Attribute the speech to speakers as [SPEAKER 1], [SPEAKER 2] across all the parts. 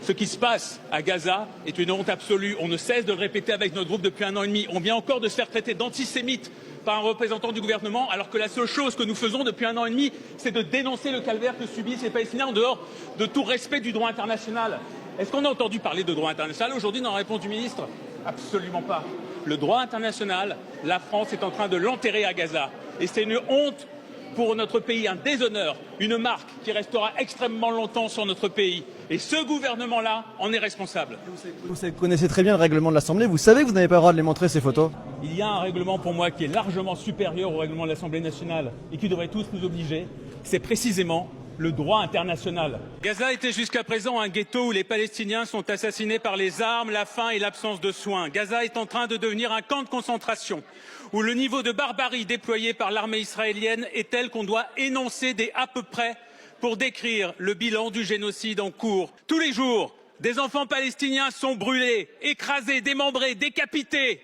[SPEAKER 1] Ce qui se passe à Gaza est une honte absolue. On ne cesse de le répéter avec notre groupe depuis 1 an et demi. On vient encore de se faire traiter d'antisémite par un représentant du gouvernement, alors que la seule chose que nous faisons depuis 1 an et demi, c'est de dénoncer le calvaire que subissent les Palestiniens en dehors de tout respect du droit international. Est-ce qu'on a entendu parler de droit international aujourd'hui dans la réponse du ministre? Absolument pas. Le droit international, la France est en train de l'enterrer à Gaza. Et c'est une honte pour notre pays, un déshonneur, une marque qui restera extrêmement longtemps sur notre pays. Et ce gouvernement-là en est responsable.
[SPEAKER 2] Vous connaissez très bien le règlement de l'Assemblée, vous savez que vous n'avez pas le droit de les montrer, ces photos?
[SPEAKER 1] Il y a un règlement pour moi qui est largement supérieur au règlement de l'Assemblée nationale et qui devrait tous nous obliger. C'est précisément le droit international. Gaza était jusqu'à présent un ghetto où les Palestiniens sont assassinés par les armes, la faim et l'absence de soins. Gaza est en train de devenir un camp de concentration où le niveau de barbarie déployé par l'armée israélienne est tel qu'on doit énoncer des à peu près pour décrire le bilan du génocide en cours. Tous les jours, des enfants palestiniens sont brûlés, écrasés, démembrés, décapités,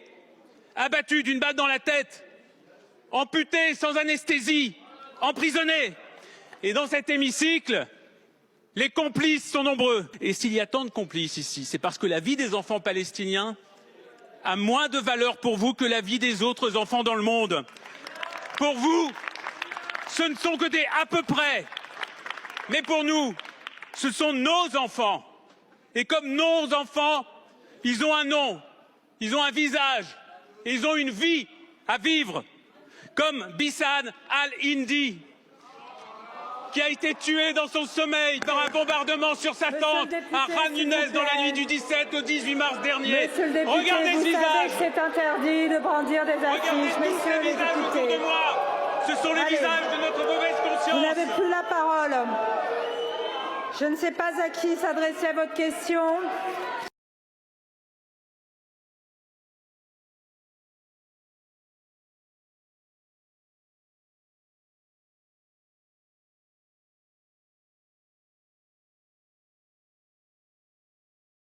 [SPEAKER 1] abattus d'une balle dans la tête, amputés sans anesthésie, emprisonnés. Et dans cet hémicycle, les complices sont nombreux. Et s'il y a tant de complices ici, c'est parce que la vie des enfants palestiniens a moins de valeur pour vous que la vie des autres enfants dans le monde. Pour vous, ce ne sont que des à peu près. Mais pour nous, ce sont nos enfants. Et comme nos enfants, ils ont un nom, ils ont un visage, et ils ont une vie à vivre. Comme Bissane Al-Hindi, qui a été tué dans son sommeil par un bombardement sur sa tente à Khan Younes dans la nuit du 17 au 18 mars dernier.
[SPEAKER 3] Monsieur le député,
[SPEAKER 1] Regardez ce visage.
[SPEAKER 3] C'est interdit de brandir des affiches.
[SPEAKER 1] Regardez tous
[SPEAKER 3] Messieurs
[SPEAKER 1] ces
[SPEAKER 3] les
[SPEAKER 1] visages autour
[SPEAKER 3] députés.
[SPEAKER 1] de moi. Ce sont les
[SPEAKER 3] Allez.
[SPEAKER 1] visages de notre mauvaise conscience.
[SPEAKER 3] Vous n'avez plus la parole. Je ne sais pas à qui s'adresser à votre question.